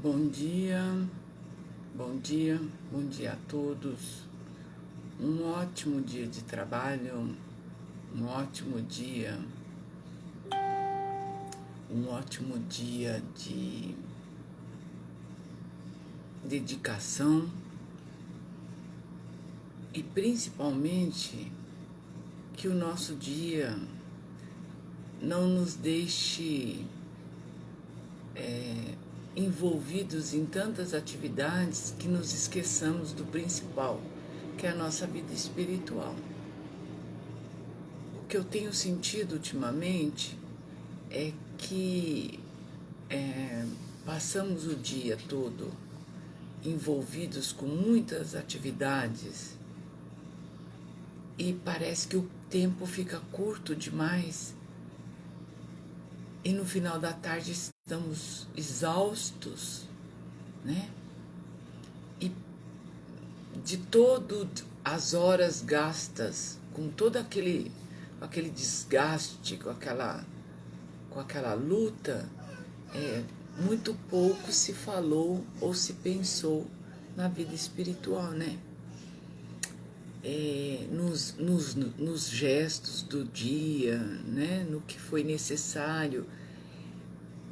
Bom dia, bom dia, bom dia a todos. Um ótimo dia de trabalho, um ótimo dia, um ótimo dia de dedicação e principalmente que o nosso dia não nos deixe envolvidos em tantas atividades que nos esqueçamos do principal, que é a nossa vida espiritual. O que eu tenho sentido ultimamente é que passamos o dia todo envolvidos com muitas atividades e parece que o tempo fica curto demais e no final da tarde estamos exaustos, né? E de todas as horas gastas, com todo aquele desgaste, com aquela luta, muito pouco se falou ou se pensou na vida espiritual, né? Nos gestos do dia, né? No que foi necessário,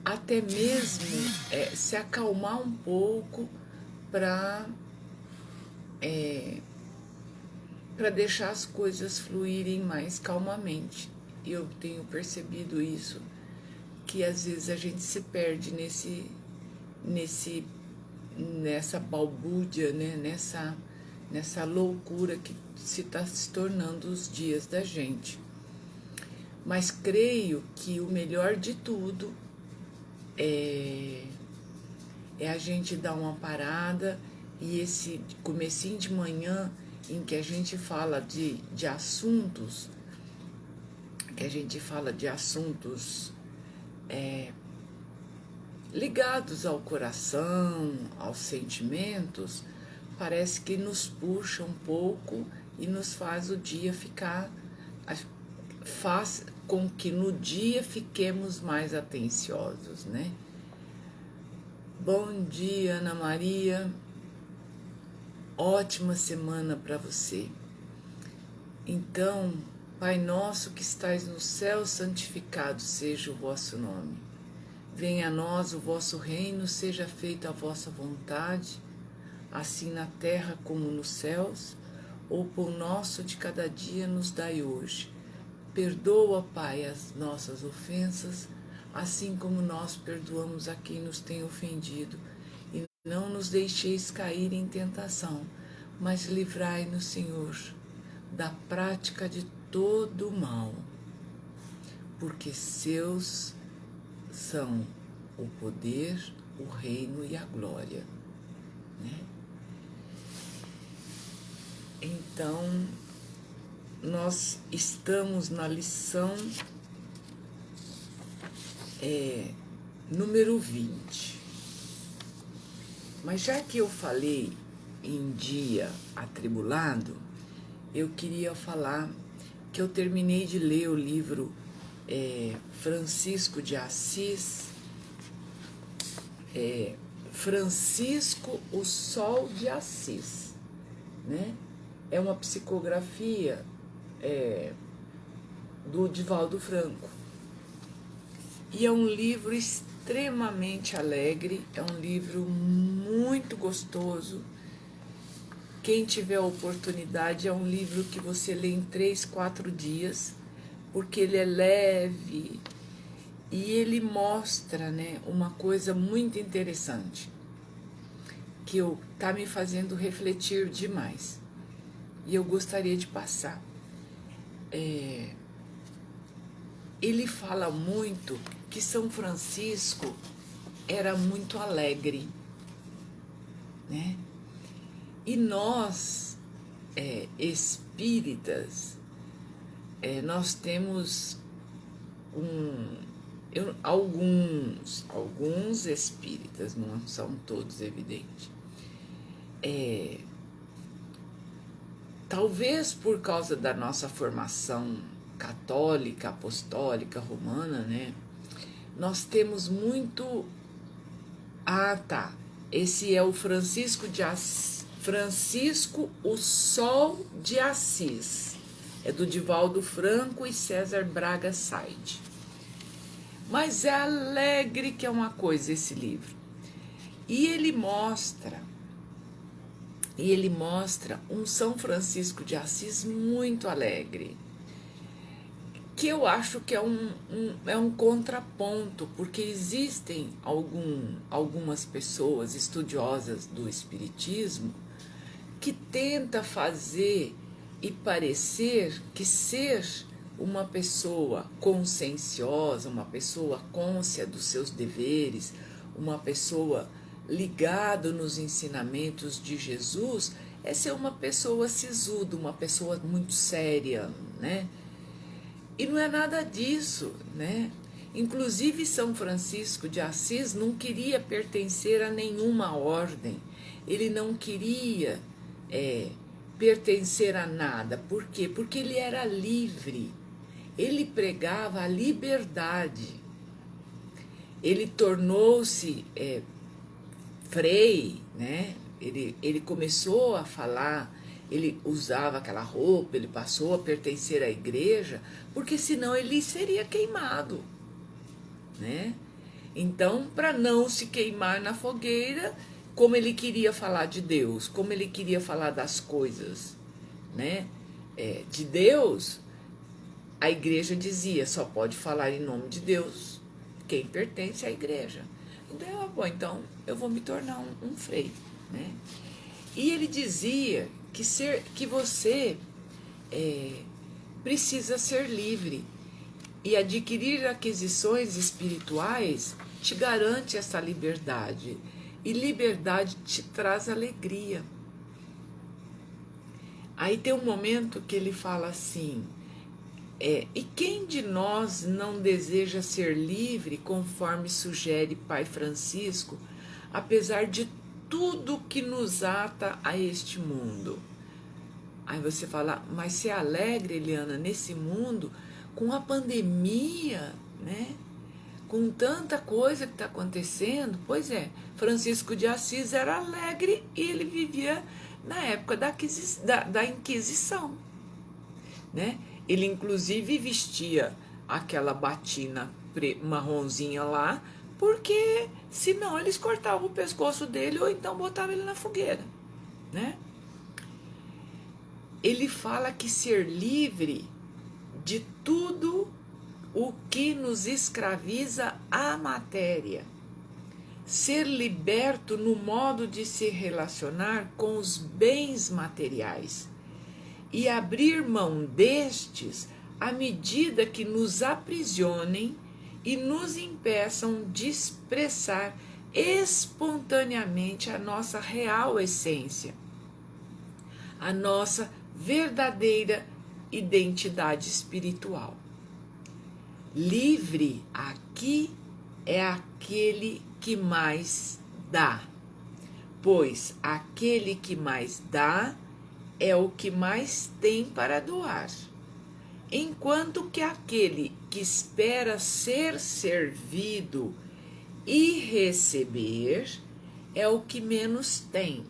até mesmo se acalmar um pouco para deixar as coisas fluírem mais calmamente. E eu tenho percebido isso, que às vezes a gente se perde nessa balbúrdia, né? nessa loucura que se está se tornando os dias da gente. Mas creio que o melhor de tudo é a gente dar uma parada e esse comecinho de manhã em que a gente fala de assuntos, ligados ao coração, aos sentimentos, parece que nos puxa um pouco e nos faz o dia faz com que no dia fiquemos mais atenciosos, né? Bom dia, Ana Maria. Ótima semana para você. Então, Pai nosso que estais no céu, santificado seja o vosso nome. Venha a nós o vosso reino, seja feita a vossa vontade, assim na terra como nos céus. O pão nosso de cada dia nos dai hoje. Perdoa, Pai, as nossas ofensas, assim como nós perdoamos a quem nos tem ofendido. E não nos deixeis cair em tentação, mas livrai-nos, Senhor, da prática de todo o mal, porque seus são o poder, o reino e a glória, né? Então, nós estamos na lição número 20. Mas já que eu falei em dia atribulado, eu queria falar que eu terminei de ler o livro Francisco de Assis, Francisco, o Sol de Assis, né? É uma psicografia do Divaldo Franco. E é um livro extremamente alegre, é um livro muito gostoso. Quem tiver a oportunidade, é um livro que você lê em 3, 4 dias, porque ele é leve e ele mostra, né, uma coisa muito interessante, que está me fazendo refletir demais. E eu gostaria de passar. Ele fala muito que São Francisco era muito alegre, né? E nós, espíritas, nós temos alguns espíritas, não são todos, evidente. Talvez por causa da nossa formação católica, apostólica, romana, né? Nós temos muito Ah, tá. Esse é o Francisco o Sol de Assis. É do Divaldo Franco e César Braga Said. Mas é alegre que é uma coisa esse livro. E ele mostra um São Francisco de Assis muito alegre, que eu acho que é um contraponto, porque existem algumas pessoas estudiosas do Espiritismo que tenta fazer e parecer que ser uma pessoa conscienciosa, uma pessoa cônscia dos seus deveres, uma pessoa ligada nos ensinamentos de Jesus, é ser uma pessoa sisuda, uma pessoa muito séria, né? E não é nada disso, né? Inclusive São Francisco de Assis não queria pertencer a nenhuma ordem, ele não queria pertencer a nada. Por quê? Porque ele era livre, ele pregava a liberdade. Ele tornou-se frei, né? Ele começou a falar, ele usava aquela roupa, ele passou a pertencer à igreja, porque senão ele seria queimado, né? Então, para não se queimar na fogueira, como ele queria falar de Deus, como ele queria falar das coisas, né? De Deus, a igreja dizia, só pode falar em nome de Deus quem pertence à igreja. Então eu vou me tornar um frei, né? E ele dizia que você precisa ser livre, e adquirir aquisições espirituais te garante essa liberdade, e liberdade te traz alegria. Aí tem um momento que ele fala assim, e quem de nós não deseja ser livre, conforme sugere Pai Francisco, apesar de tudo que nos ata a este mundo? Aí você fala, mas ser alegre, Eliana, nesse mundo, com a pandemia, né? Com tanta coisa que está acontecendo? Pois é, Francisco de Assis era alegre e ele vivia na época da Inquisição, né? Ele inclusive vestia aquela batina marronzinha lá, porque senão eles cortavam o pescoço dele ou então botavam ele na fogueira, né? Ele fala que ser livre de tudo o que nos escraviza à matéria, ser liberto no modo de se relacionar com os bens materiais e abrir mão destes à medida que nos aprisionem e nos impeçam de expressar espontaneamente a nossa real essência, a nossa verdadeira identidade espiritual. Livre aqui é aquele que mais dá, pois aquele que mais dá é o que mais tem para doar, enquanto que aquele que espera ser servido e receber é o que menos tem,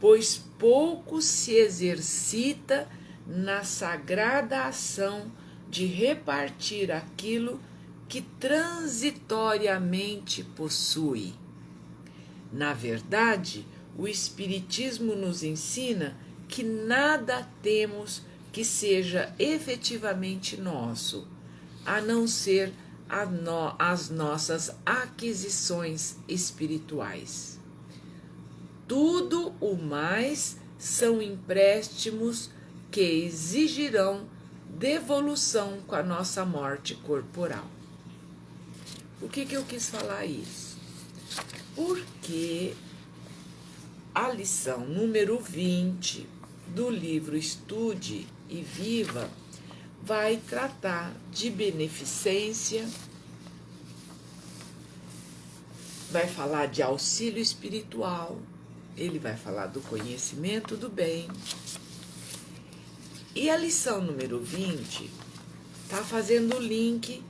pois pouco se exercita na sagrada ação de repartir aquilo que transitoriamente possui. Na verdade, o Espiritismo nos ensina que nada temos que seja efetivamente nosso, a não ser as nossas aquisições espirituais. Tudo o mais são empréstimos que exigirão devolução com a nossa morte corporal. Por que eu quis falar isso? Porque a lição número 20 do livro Estude e Viva vai tratar de beneficência, vai falar de auxílio espiritual, ele vai falar do conhecimento do bem. E a lição número 20 está fazendo o link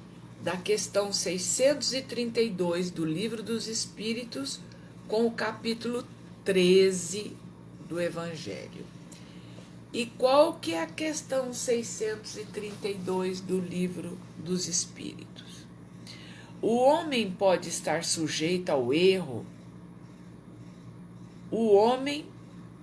da questão 632 do Livro dos Espíritos com o capítulo 13 do Evangelho. E qual que é a questão 632 do Livro dos Espíritos? O homem pode estar sujeito ao erro. O homem,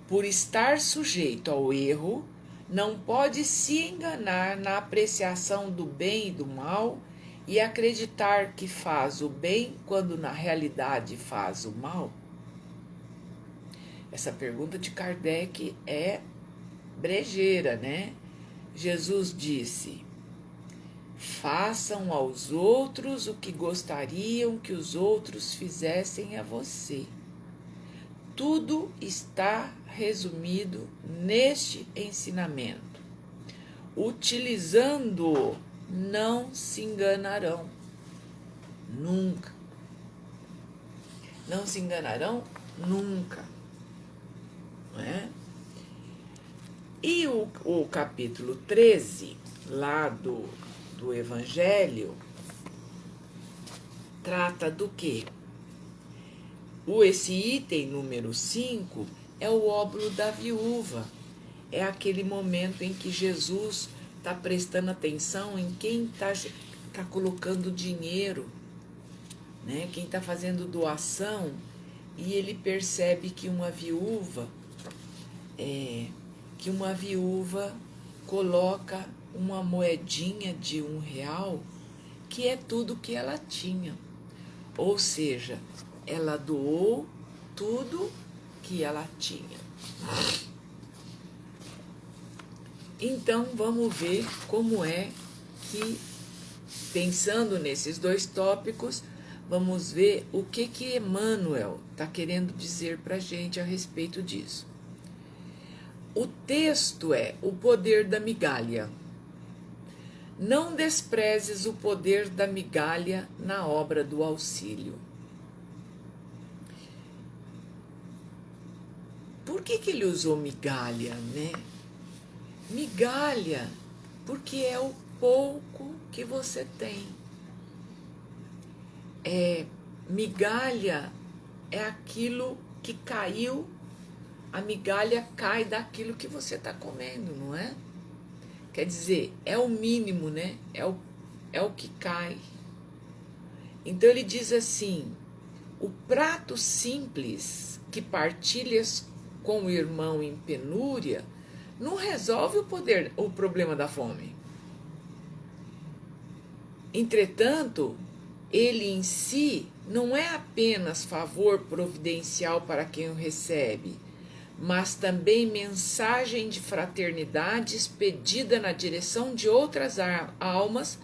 por estar sujeito ao erro, não pode se enganar na apreciação do bem e do mal e acreditar que faz o bem quando na realidade faz o mal? Essa pergunta de Kardec é brejeira, né? Jesus disse: façam aos outros o que gostariam que os outros fizessem a você. Tudo está resumido neste ensinamento. Utilizando-o, não se enganarão. Nunca. Não se enganarão nunca. Não é? E o capítulo 13, lá do Evangelho, trata do quê? Esse item número 5 é o óbolo da viúva. É aquele momento em que Jesus está prestando atenção em quem está colocando dinheiro, né? Quem está fazendo doação, e ele percebe que uma viúva coloca uma moedinha de R$1, que é tudo que ela tinha. Ou seja, ela doou tudo que ela tinha. Então, vamos ver como é que, pensando nesses dois tópicos, vamos ver o que Emmanuel está querendo dizer para a gente a respeito disso. O texto é o poder da migalha. Não desprezes o poder da migalha na obra do auxílio. Por que ele usou migalha, né? Migalha, porque é o pouco que você tem. Migalha é aquilo que caiu, a migalha cai daquilo que você está comendo, não é? Quer dizer, é o mínimo, né? É o que cai. Então ele diz assim: o prato simples que partilhas com o irmão em penúria não resolve o problema da fome. Entretanto, ele em si não é apenas favor providencial para quem o recebe, mas também mensagem de fraternidade expedida na direção de outras almas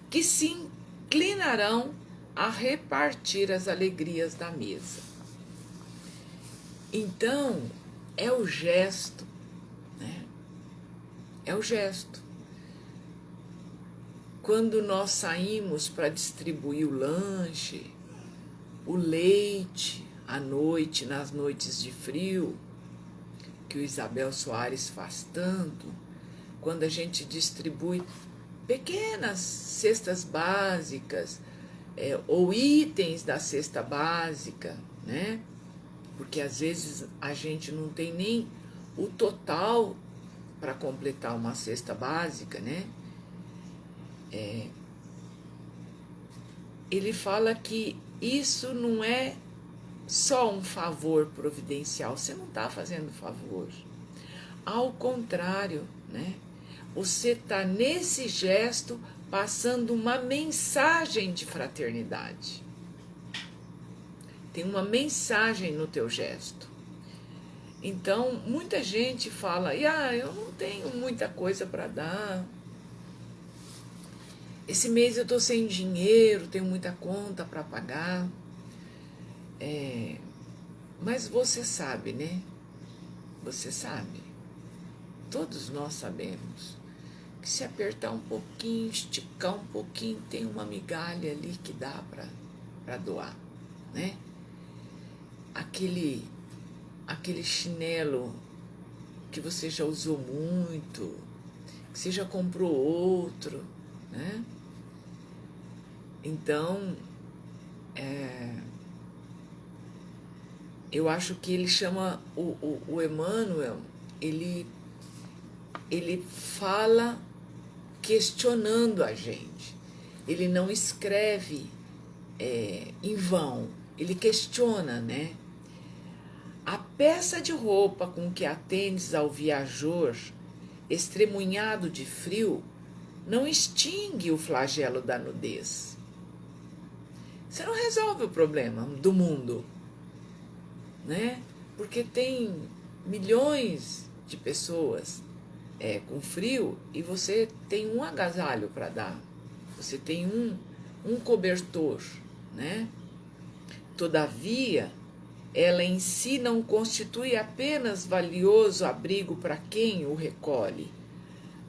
que se inclinarão a repartir as alegrias da mesa. Então, é o gesto, né? É o gesto. Quando nós saímos para distribuir o lanche, o leite, à noite, nas noites de frio, que o Isabel Soares faz tanto, quando a gente distribui pequenas cestas básicas, ou itens da cesta básica, né? Porque às vezes a gente não tem nem o total para completar uma cesta básica, né? Ele fala que isso não é só um favor providencial, você não está fazendo favor. Ao contrário, né? Você está nesse gesto passando uma mensagem de fraternidade. Tem uma mensagem no teu gesto. Então, muita gente fala: eu não tenho muita coisa para dar. Esse mês eu estou sem dinheiro, tenho muita conta para pagar. Mas você sabe, né? Você sabe. Todos nós sabemos que se apertar um pouquinho, esticar um pouquinho, tem uma migalha ali que dá para doar, né? Aquele chinelo que você já usou muito, que você já comprou outro, né? Então, eu acho que ele chama o Emmanuel, ele fala questionando a gente. Ele não escreve em vão, ele questiona, né? A peça de roupa com que atendes ao viajor, estremunhado de frio, não extingue o flagelo da nudez. Você não resolve o problema do mundo, né? Porque tem milhões de pessoas com frio e você tem um agasalho para dar, você tem um cobertor, né? Todavia, ela em si não constitui apenas valioso abrigo para quem o recolhe,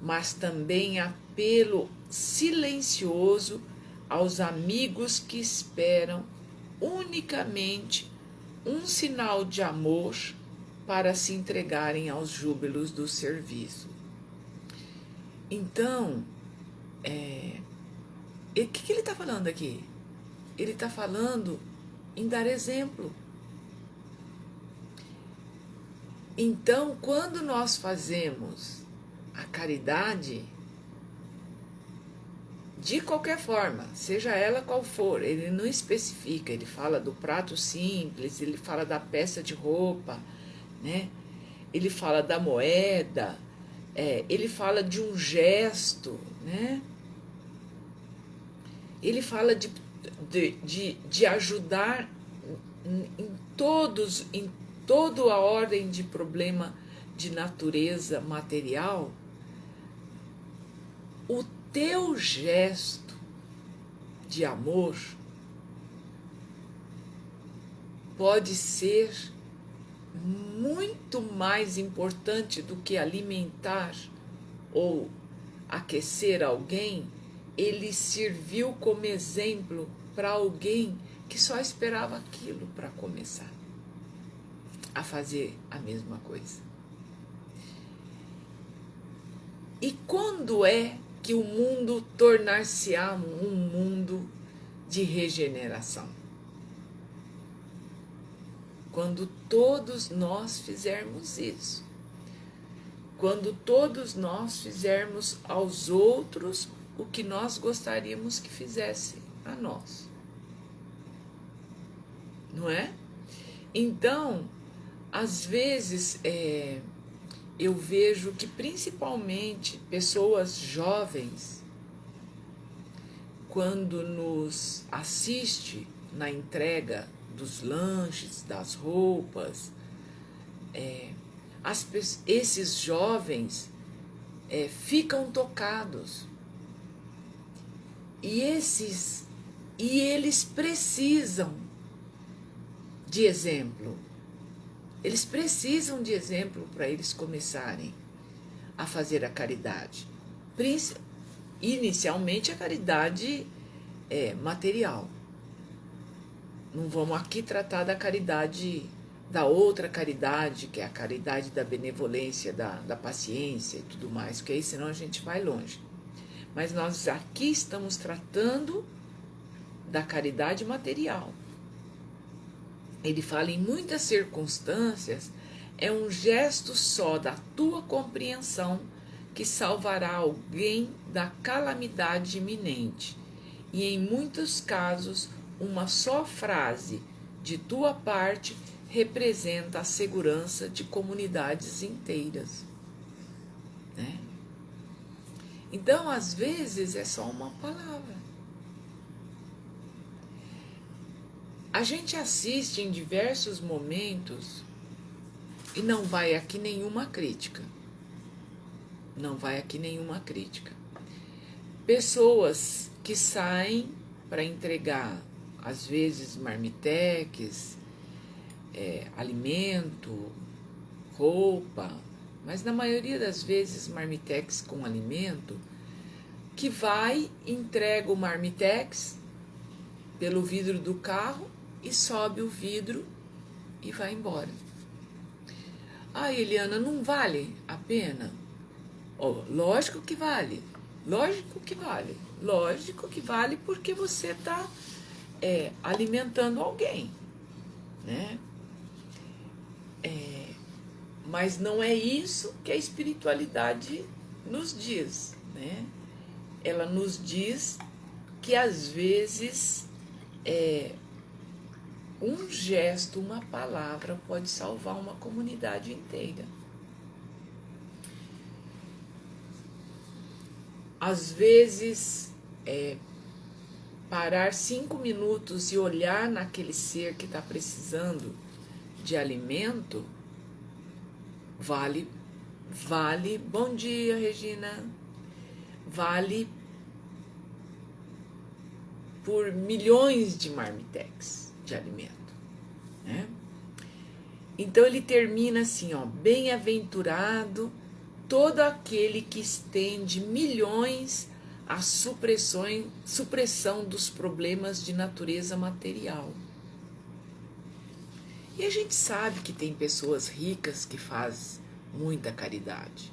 mas também apelo silencioso aos amigos que esperam unicamente um sinal de amor para se entregarem aos júbilos do serviço. Então, o que ele está falando aqui? Ele está falando em dar exemplo. Então, quando nós fazemos a caridade, de qualquer forma, seja ela qual for, ele não especifica, ele fala do prato simples, ele fala da peça de roupa, né? Ele fala da moeda, ele fala de um gesto, né? Ele fala de ajudar em toda a ordem de problema de natureza material. O teu gesto de amor pode ser muito mais importante do que alimentar ou aquecer alguém. Ele serviu como exemplo para alguém que só esperava aquilo para começar a fazer a mesma coisa. E quando é que o mundo tornar-se-á um mundo de regeneração? Quando todos nós fizermos isso. Quando todos nós fizermos aos outros o que nós gostaríamos que fizessem a nós. Não é? Então, às vezes, eu vejo que principalmente pessoas jovens, quando nos assiste na entrega dos lanches, das roupas, esses jovens ficam tocados. E eles precisam de exemplo. Eles precisam de exemplo para eles começarem a fazer a caridade. Inicialmente a caridade material. Não vamos aqui tratar da caridade, da outra caridade, que é a caridade da benevolência, da paciência e tudo mais, porque aí senão a gente vai longe. Mas nós aqui estamos tratando da caridade material. Ele fala em muitas circunstâncias, é um gesto só da tua compreensão que salvará alguém da calamidade iminente. E em muitos casos, uma só frase de tua parte representa a segurança de comunidades inteiras, né? Então, às vezes, é só uma palavra. A gente assiste em diversos momentos e não vai aqui nenhuma crítica. Não vai aqui nenhuma crítica. Pessoas que saem para entregar, às vezes, marmitex, alimento, roupa, mas na maioria das vezes marmitex com alimento, que vai, entrega o marmitex pelo vidro do carro e sobe o vidro e vai embora. Ah, Eliana, não vale a pena? Oh, lógico que vale. Lógico que vale. Lógico que vale porque você está alimentando alguém, né? Mas não é isso que a espiritualidade nos diz, né? Ela nos diz que às vezes um gesto, uma palavra pode salvar uma comunidade inteira. Às vezes, parar 5 minutos e olhar naquele ser que está precisando de alimento, vale, bom dia, Regina, vale por milhões de marmitex de alimento, né? Então ele termina assim, ó, bem-aventurado todo aquele que estende milhões à supressão dos problemas de natureza material. E a gente sabe que tem pessoas ricas que fazem muita caridade.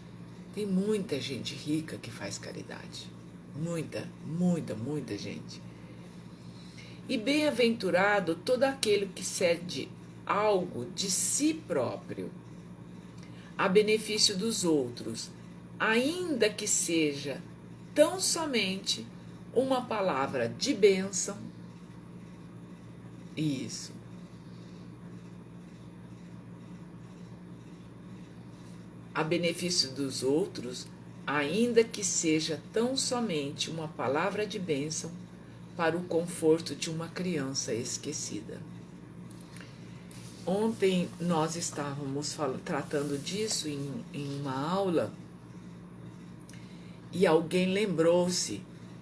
Tem muita gente rica que faz caridade. Muita, muita, muita gente. E bem-aventurado todo aquele que cede algo de si próprio a benefício dos outros, ainda que seja tão somente uma palavra de bênção. Isso. A benefício dos outros, ainda que seja tão somente uma palavra de bênção para o conforto de uma criança esquecida. Ontem nós estávamos tratando disso em uma aula e alguém lembrou-se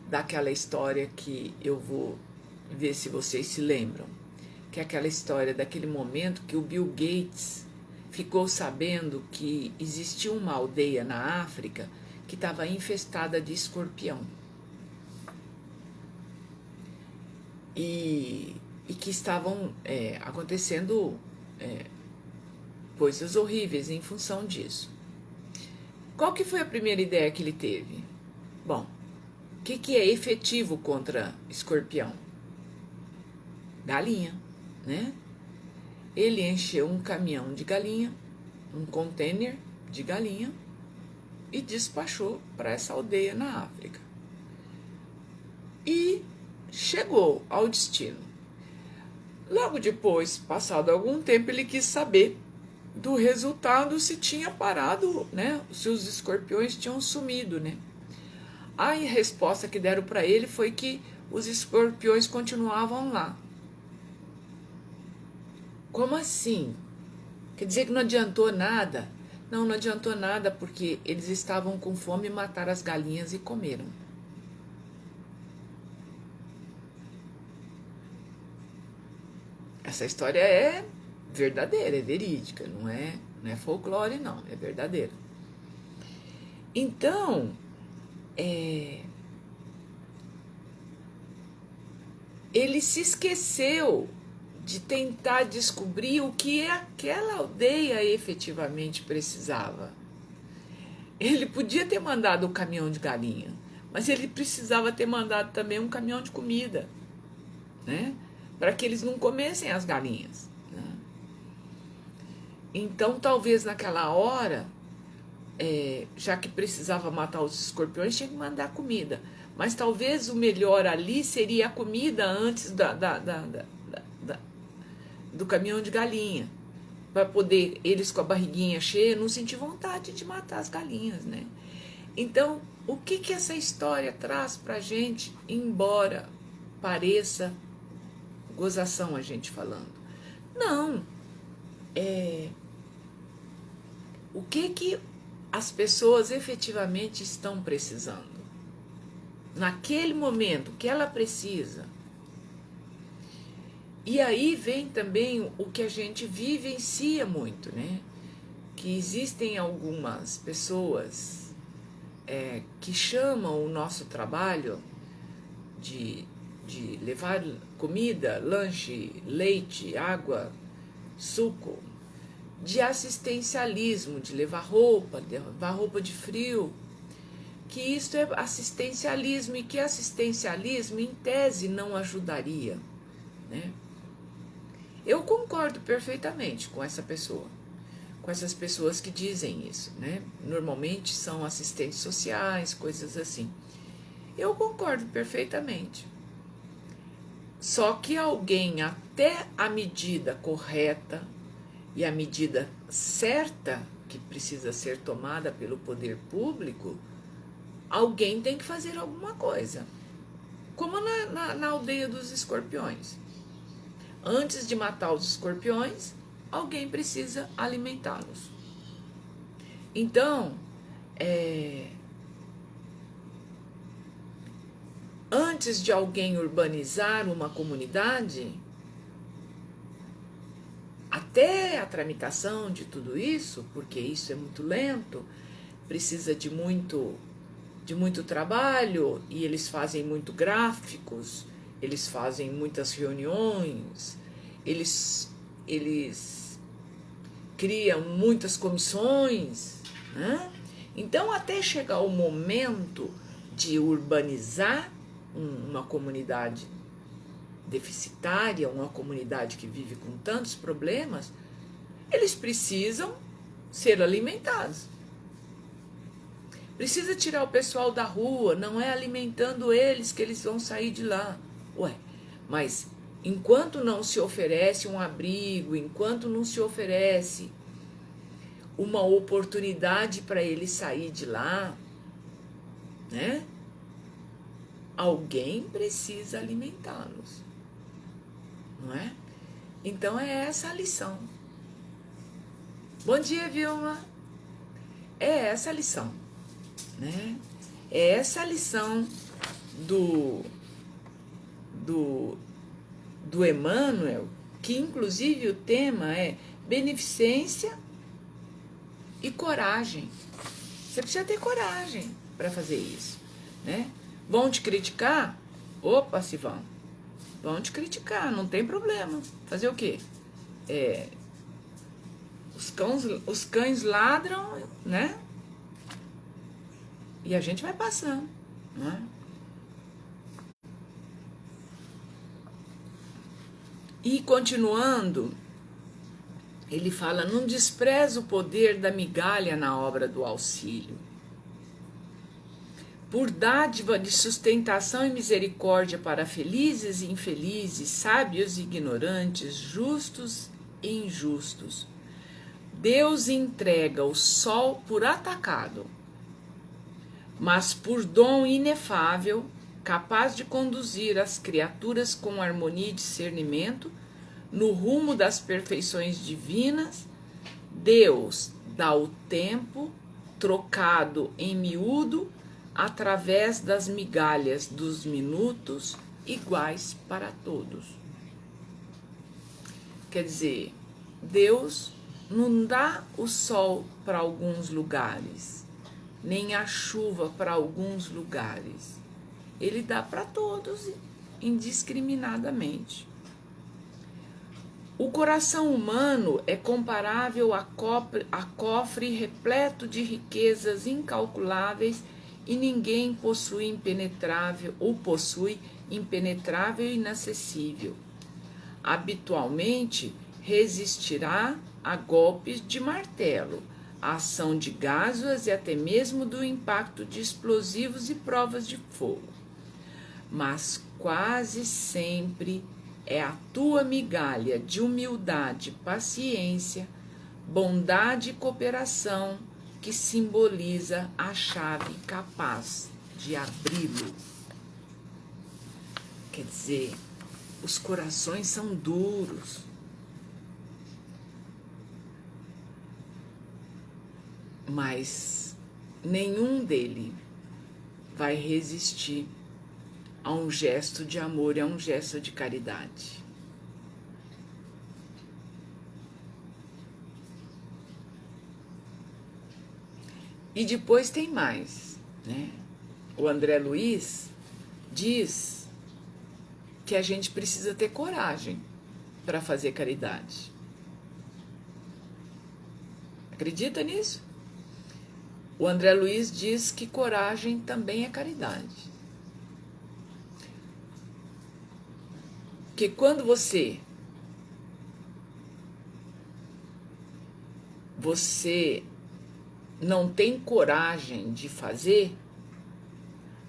daquela história que eu vou ver se vocês se lembram, que é aquela história daquele momento que o Bill Gates ficou sabendo que existia uma aldeia na África que estava infestada de escorpião. E que estavam acontecendo coisas horríveis em função disso. Qual que foi a primeira ideia que ele teve? Bom, o que é efetivo contra escorpião? Galinha, né? Ele encheu um caminhão de galinha, um container de galinha e despachou para essa aldeia na África. E chegou ao destino. Logo depois, passado algum tempo, ele quis saber do resultado, se tinha parado, né? Se os escorpiões tinham sumido, né? A resposta que deram para ele foi que os escorpiões continuavam lá. Como assim? Quer dizer que não adiantou nada? Não, não adiantou nada porque eles estavam com fome e mataram as galinhas e comeram. Essa história é verdadeira, é verídica, não é folclore, não, é verdadeira. Então, ele se esqueceu de tentar descobrir o que aquela aldeia efetivamente precisava. Ele podia ter mandado um caminhão de galinha, mas ele precisava ter mandado também um caminhão de comida, né? Para que eles não comessem as galinhas, né? Então, talvez naquela hora, já que precisava matar os escorpiões, tinha que mandar comida. Mas talvez o melhor ali seria a comida antes do caminhão de galinha, para poder, eles com a barriguinha cheia, não sentir vontade de matar as galinhas, né? Então, o que essa história traz pra gente, embora pareça gozação a gente falando? Não. O que as pessoas efetivamente estão precisando? Naquele momento, o que ela precisa? E aí vem também o que a gente vivencia muito, né? Que existem algumas pessoas que chamam o nosso trabalho de levar comida, lanche, leite, água, suco, de assistencialismo, de levar roupa de frio, que isso é assistencialismo e que assistencialismo, em tese, não ajudaria, né? Eu concordo perfeitamente com essa pessoa, com essas pessoas que dizem isso, né? Normalmente são assistentes sociais, coisas assim. Eu concordo perfeitamente. Só que alguém, até a medida correta e a medida certa que precisa ser tomada pelo poder público, alguém tem que fazer alguma coisa. Como na aldeia dos escorpiões. Antes de matar os escorpiões, alguém precisa alimentá-los. Então, antes de alguém urbanizar uma comunidade, até a tramitação de tudo isso, porque isso é muito lento, precisa de muito trabalho, e eles fazem muito gráficos, eles fazem muitas reuniões, eles criam muitas comissões, né? Então, até chegar o momento de urbanizar uma comunidade deficitária, uma comunidade que vive com tantos problemas, eles precisam ser alimentados. Precisa tirar o pessoal da rua, não é alimentando eles que eles vão sair de lá. Ué, mas enquanto não se oferece um abrigo, enquanto não se oferece uma oportunidade para eles sair de lá, né? Alguém precisa alimentá-los, não é? Então é essa a lição. Bom dia, Vilma. É essa a lição, né? É essa a lição do Emmanuel, que inclusive o tema é beneficência e coragem. Você precisa ter coragem para fazer isso, né? Vão te criticar? Opa, se vão. Vão te criticar, não tem problema. Fazer o quê? Os cães ladram, né? E a gente vai passando, né? E continuando, ele fala: não despreza o poder da migalha na obra do auxílio. Por dádiva de sustentação e misericórdia para felizes e infelizes, sábios e ignorantes, justos e injustos, Deus entrega o sol por atacado, mas por dom inefável, capaz de conduzir as criaturas com harmonia e discernimento no rumo das perfeições divinas, Deus dá o tempo trocado em miúdo através das migalhas dos minutos iguais para todos. Quer dizer, Deus não dá o sol para alguns lugares, nem a chuva para alguns lugares. Ele dá para todos indiscriminadamente. O coração humano é comparável a cofre repleto de riquezas incalculáveis e ninguém possui impenetrável e inacessível. Habitualmente resistirá a golpes de martelo, a ação de gázuas e até mesmo do impacto de explosivos e provas de fogo. Mas quase sempre é a tua migalha de humildade, paciência, bondade e cooperação que simboliza a chave capaz de abri-lo. Quer dizer, os corações são duros. Mas nenhum dele vai resistir a um gesto de amor e a um gesto de caridade. E depois tem mais, né? O André Luiz diz que a gente precisa ter coragem para fazer caridade. Acredita nisso? O André Luiz diz que coragem também é caridade. Que quando você não tem coragem de fazer,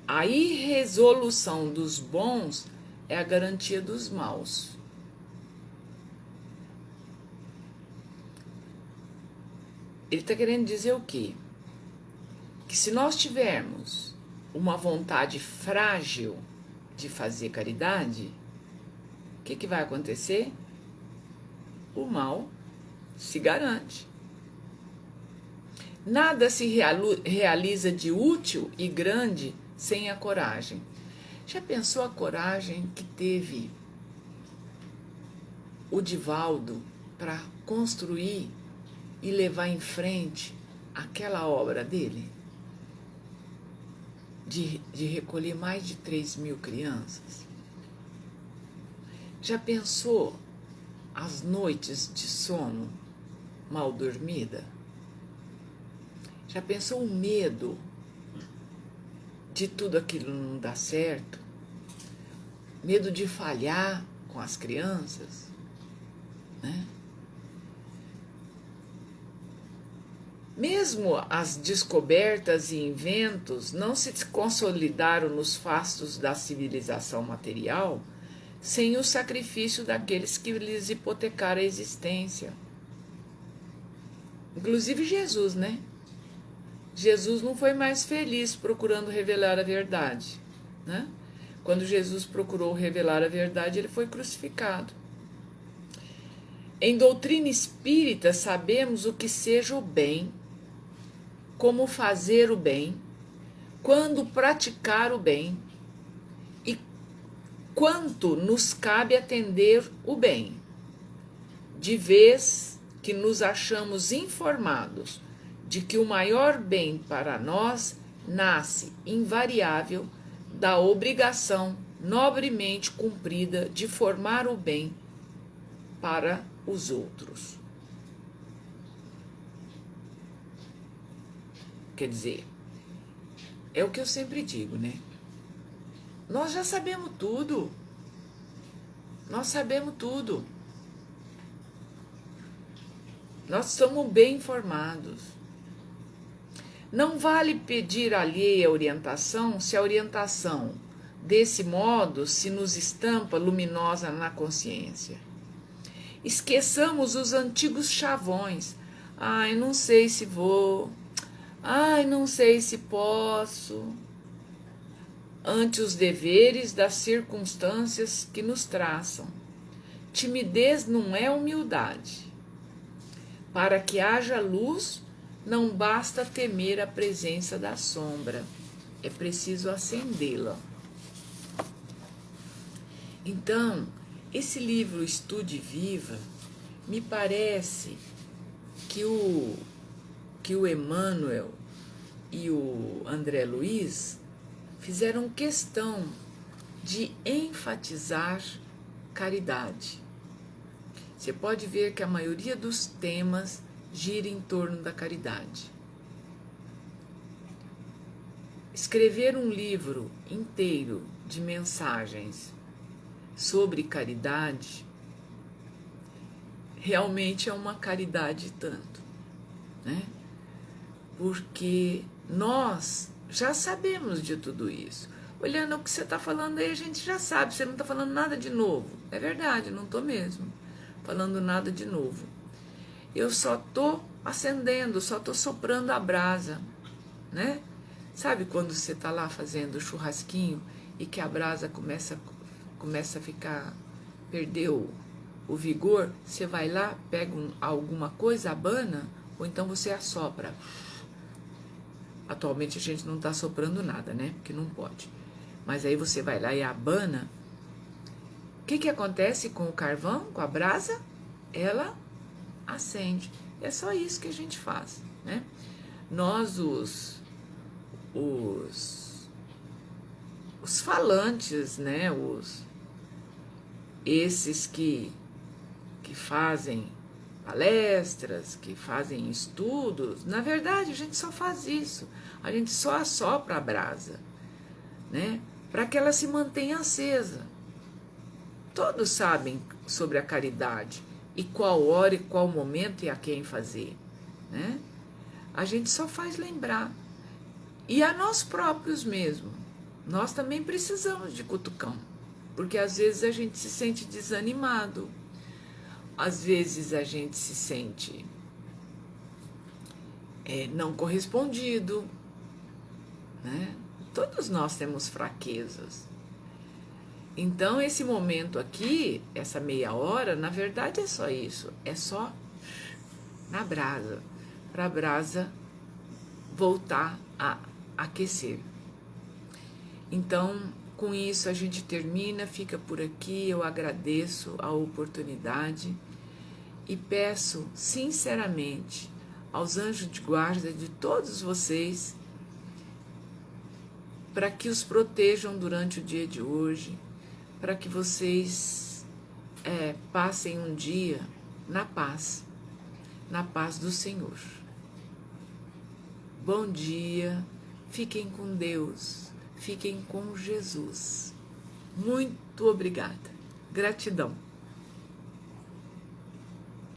a irresolução dos bons é a garantia dos maus. Ele está querendo dizer o quê? Que se nós tivermos uma vontade frágil de fazer caridade, o que vai acontecer? O mal se garante. Nada se realiza de útil e grande sem a coragem. Já pensou a coragem que teve o Divaldo para construir e levar em frente aquela obra dele? De recolher mais de 3.000 crianças? Já pensou as noites de sono mal dormida? Já pensou o medo de tudo aquilo não dar certo? Medo de falhar com as crianças, né? Mesmo as descobertas e inventos não se consolidaram nos fastos da civilização material sem o sacrifício daqueles que lhes hipotecaram a existência. Inclusive Jesus, né? Jesus não foi mais feliz procurando revelar a verdade, né? Quando Jesus procurou revelar a verdade, ele foi crucificado. Em doutrina espírita, sabemos o que seja o bem, como fazer o bem, quando praticar o bem e quanto nos cabe atender o bem, de vez que nos achamos informados de que o maior bem para nós nasce invariável da obrigação nobremente cumprida de formar o bem para os outros. Quer dizer, é o que eu sempre digo, né? Nós já sabemos tudo. Nós sabemos tudo. Nós estamos bem informados. Não vale pedir alheia orientação se a orientação, desse modo, se nos estampa luminosa na consciência. Esqueçamos os antigos chavões. Ai, não sei se vou. Ai, não sei se posso. Ante os deveres das circunstâncias que nos traçam. Timidez não é humildade. Para que haja luz, não basta temer a presença da sombra, é preciso acendê-la. Então, esse livro Estude Viva, me parece que o Emmanuel e o André Luiz fizeram questão de enfatizar caridade. Você pode ver que a maioria dos temas gira em torno da caridade. Escrever um livro inteiro de mensagens sobre caridade realmente é uma caridade e tanto, né? Porque nós já sabemos de tudo isso. Olhando o que você está falando aí, a gente já sabe, você não está falando nada de novo. É verdade, não estou mesmo falando nada de novo. Eu só estou acendendo, só estou soprando a brasa, né? Sabe quando você está lá fazendo churrasquinho e que a brasa começa a ficar, perder o vigor? Você vai lá, pega alguma coisa, abana, ou então você assopra. Atualmente a gente não está soprando nada, né? Porque não pode. Mas aí você vai lá e abana. O que acontece com o carvão, com a brasa? Ela acende. É só isso que a gente faz, né? Nós, os falantes, né? Esses que fazem palestras, que fazem estudos. Na verdade, a gente só faz isso. A gente só assopra a brasa, né? Para que ela se mantenha acesa. Todos sabem sobre a caridade e qual hora e qual momento e a quem fazer, né? A gente só faz lembrar. E a nós próprios mesmo. Nós também precisamos de cutucão, porque às vezes a gente se sente desanimado, às vezes a gente se sente não correspondido, né? Todos nós temos fraquezas. Então, esse momento aqui, essa meia hora, na verdade é só isso. É só na brasa, para a brasa voltar a aquecer. Então, com isso a gente termina, fica por aqui. Eu agradeço a oportunidade e peço sinceramente aos anjos de guarda de todos vocês para que os protejam durante o dia de hoje, para que vocês passem um dia na paz do Senhor. Bom dia, fiquem com Deus, fiquem com Jesus. Muito obrigada. Gratidão.